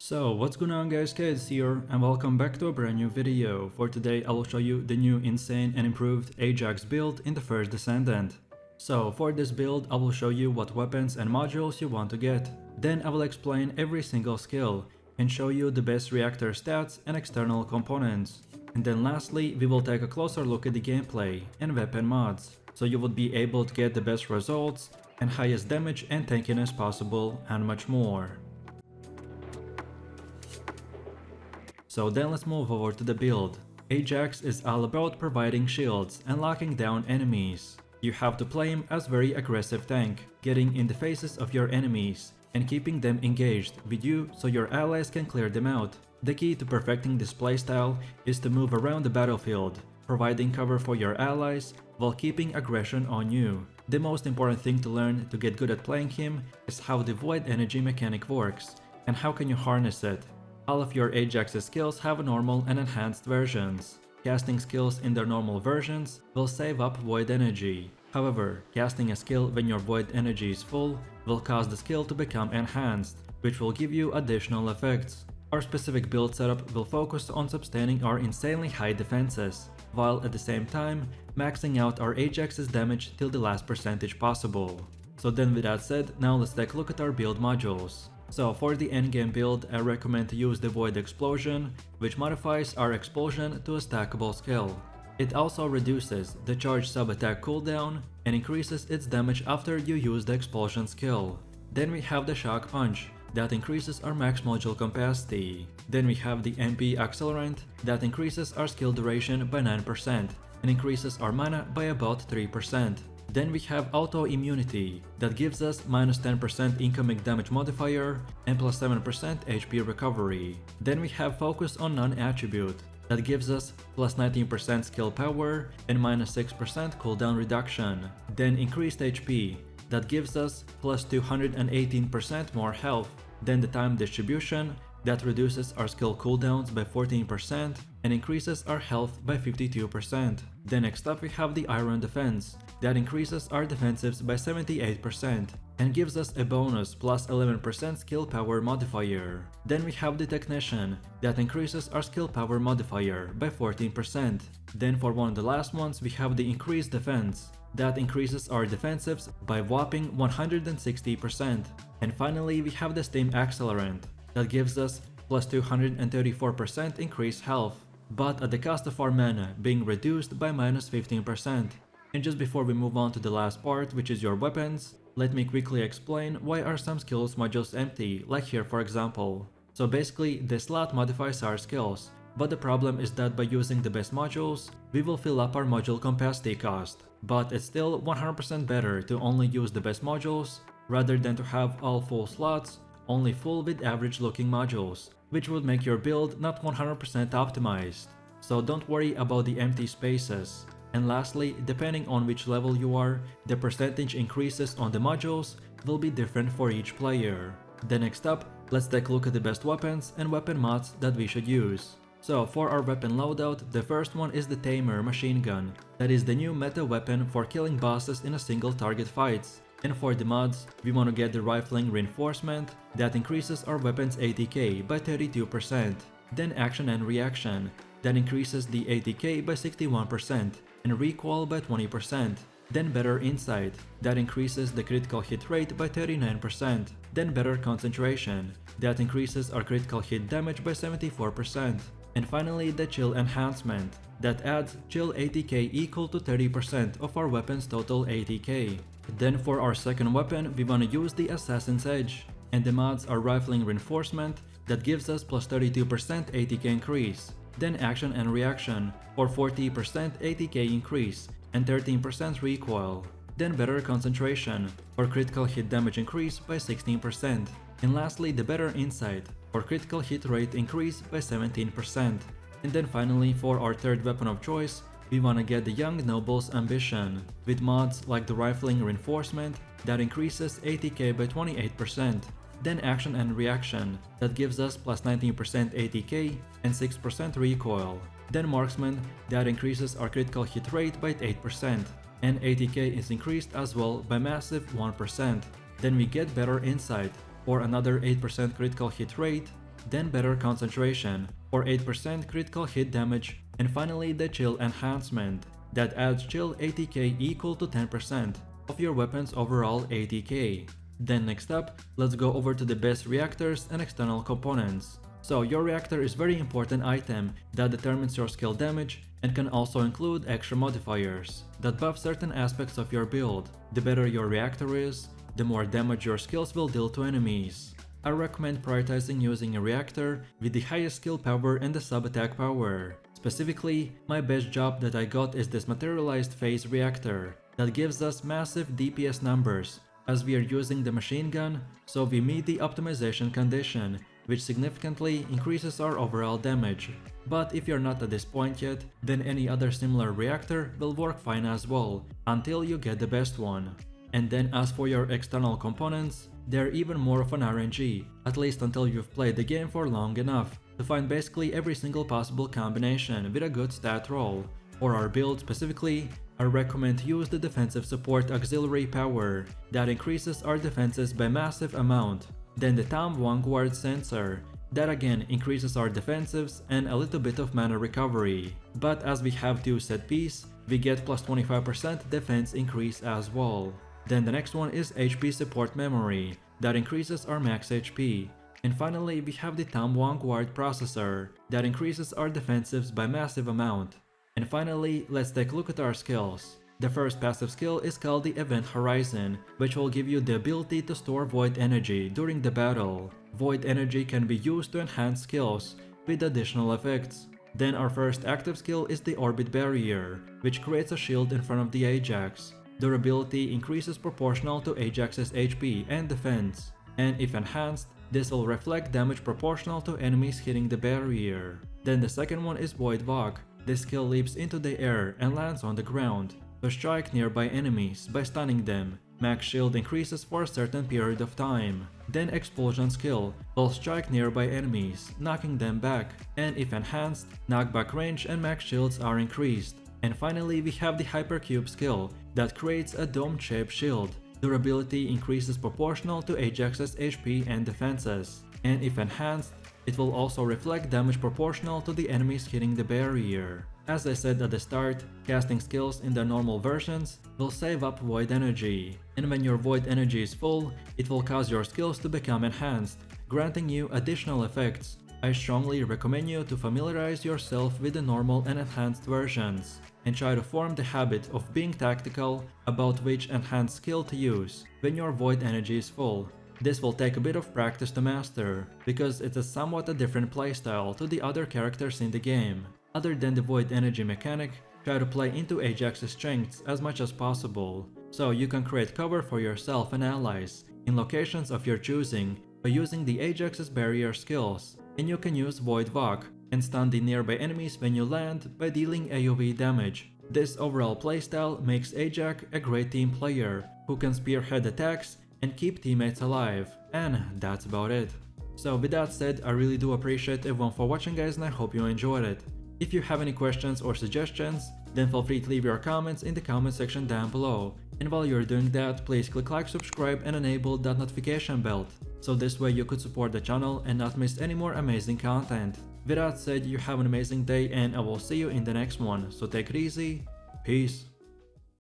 So what's going on guys, Kids here and welcome back to a brand new video. For today I will show you the new insane and improved Ajax build in the first Descendant. So for this build I will show you what weapons and modules you want to get. Then I will explain every single skill and show you the best reactor stats and external components. And then lastly we will take a closer look at the gameplay and weapon mods, so you would be able to get the best results and highest damage and tankiness possible and much more. So then let's move over to the build. Ajax is all about providing shields and locking down enemies. You have to play him as very aggressive tank, getting in the faces of your enemies and keeping them engaged with you so your allies can clear them out. The key to perfecting this playstyle is to move around the battlefield, providing cover for your allies while keeping aggression on you. The most important thing to learn to get good at playing him is how the void energy mechanic works and how can you harness it. All of your Ajax's skills have normal and enhanced versions. Casting skills in their normal versions will save up void energy. However, casting a skill when your void energy is full will cause the skill to become enhanced, which will give you additional effects. Our specific build setup will focus on sustaining our insanely high defenses, while at the same time maxing out our Ajax's damage till the last percentage possible. So then with that said, now let's take a look at our build modules. So for the endgame build, I recommend to use the Void Explosion, which modifies our explosion to a stackable skill. It also reduces the charge sub-attack cooldown and increases its damage after you use the explosion skill. Then we have the Shock Punch, that increases our max module capacity. Then we have the MP Accelerant, that increases our skill duration by 9% and increases our mana by about 3%. Then we have Auto Immunity, that gives us minus 10% incoming damage modifier and plus 7% HP recovery. Then we have Focus on Non-Attribute, that gives us plus 19% skill power and minus 6% cooldown reduction. Then Increased HP, that gives us plus 218% more health. Then the Time Distribution, that reduces our skill cooldowns by 14% and increases our health by 52%. Then next up we have the Iron Defense, that increases our defensives by 78% and gives us a bonus plus 11% skill power modifier. Then we have the Technician, that increases our skill power modifier by 14%. Then for one of the last ones we have the Increased Defense, that increases our defensives by whopping 160%. And finally we have the Steam Accelerant, that gives us plus 234% increased health, but at the cost of our mana being reduced by minus 15%. And just before we move on to the last part, which is your weapons, let me quickly explain why are some skills modules empty, like here for example. So basically, the slot modifies our skills, but the problem is that by using the best modules, we will fill up our module capacity cost. But it's still 100% better to only use the best modules, rather than to have all full slots, only full with average looking modules, which would make your build not 100% optimized. So don't worry about the empty spaces. And lastly, depending on which level you are, the percentage increases on the modules will be different for each player. Then next up, let's take a look at the best weapons and weapon mods that we should use. So for our weapon loadout, the first one is the Tamer machine gun, that is the new meta weapon for killing bosses in a single target fights. And for the mods, we want to get the Rifling Reinforcement, that increases our weapon's ATK by 32%. Then Action and Reaction, that increases the ATK by 61% and recoil by 20%. Then Better Insight, that increases the critical hit rate by 39%. Then Better Concentration, that increases our critical hit damage by 74%. And finally the Chill Enhancement, that adds chill ATK equal to 30% of our weapon's total ATK. Then for our second weapon, we want to use the Assassin's Edge, and the mods are Rifling Reinforcement, that gives us plus 32% ATK increase. Then Action and Reaction for 40% ATK increase and 13% recoil. Then Better Concentration for critical hit damage increase by 16%. And lastly the Better Insight for critical hit rate increase by 17%. And then finally for our third weapon of choice, we wanna get the Young Noble's Ambition, with mods like the Rifling Reinforcement that increases ATK by 28%. Then Action and Reaction, that gives us plus 19% ATK and 6% recoil. Then Marksman, that increases our critical hit rate by 8%, and ATK is increased as well by massive 1%. Then we get Better Insight for another 8% critical hit rate, then better concentration for 8% critical hit damage, and finally the chill enhancement that adds chill ATK equal to 10% of your weapon's overall ATK. Then next up, let's go over to the best reactors and external components. So your reactor is very important item that determines your skill damage and can also include extra modifiers that buff certain aspects of your build. The better your reactor is, the more damage your skills will deal to enemies. I recommend prioritizing using a reactor with the highest skill power and the sub-attack power. Specifically, my best job that I got is this materialized phase reactor that gives us massive DPS numbers as we are using the machine gun, so we meet the optimization condition, which significantly increases our overall damage. But if you're not at this point yet, then any other similar reactor will work fine as well, until you get the best one. And then as for your external components, they're even more of an RNG, at least until you've played the game for long enough to find basically every single possible combination with a good stat roll. For our build specifically, I recommend use the defensive support auxiliary power that increases our defenses by massive amount. Then the Tom Vanguard sensor that again increases our defensives and a little bit of mana recovery. But as we have two set piece, we get plus 25% defense increase as well. Then the next one is HP support memory that increases our max HP. And finally we have the Tom Vanguard processor that increases our defensives by massive amount. And finally, let's take a look at our skills. The first passive skill is called the Event Horizon, which will give you the ability to store Void Energy during the battle. Void Energy can be used to enhance skills with additional effects. Then our first active skill is the Orbit Barrier, which creates a shield in front of the Ajax. Durability increases proportional to Ajax's HP and defense, and if enhanced, this will reflect damage proportional to enemies hitting the barrier. Then the second one is Void Walk. This skill leaps into the air and lands on the ground to strike nearby enemies by stunning them. Max shield increases for a certain period of time. Then Explosion skill will strike nearby enemies, knocking them back, and if enhanced, knockback range and max shields are increased. And finally we have the Hypercube skill that creates a dome-shaped shield. Durability increases proportional to Ajax's HP and defenses, and if enhanced, it will also reflect damage proportional to the enemies hitting the barrier. As I said at the start, casting skills in the normal versions will save up Void Energy, and when your Void Energy is full, it will cause your skills to become enhanced, granting you additional effects. I strongly recommend you to familiarize yourself with the normal and enhanced versions, and try to form the habit of being tactical about which enhanced skill to use when your Void Energy is full. This will take a bit of practice to master, because it's a somewhat a different playstyle to the other characters in the game. Other than the Void Energy mechanic, try to play into Ajax's strengths as much as possible, so you can create cover for yourself and allies in locations of your choosing by using the Ajax's barrier skills, and you can use Void Walk and stun the nearby enemies when you land by dealing AoE damage. This overall playstyle makes Ajax a great team player who can spearhead attacks and keep teammates alive, and that's about it. So with that said, I really do appreciate everyone for watching guys, and I hope you enjoyed it. If you have any questions or suggestions, then feel free to leave your comments in the comment section down below. And while you're doing that, please click like, subscribe and enable that notification bell, so this way you could support the channel and not miss any more amazing content. With that said, you have an amazing day and I will see you in the next one, so take it easy, peace.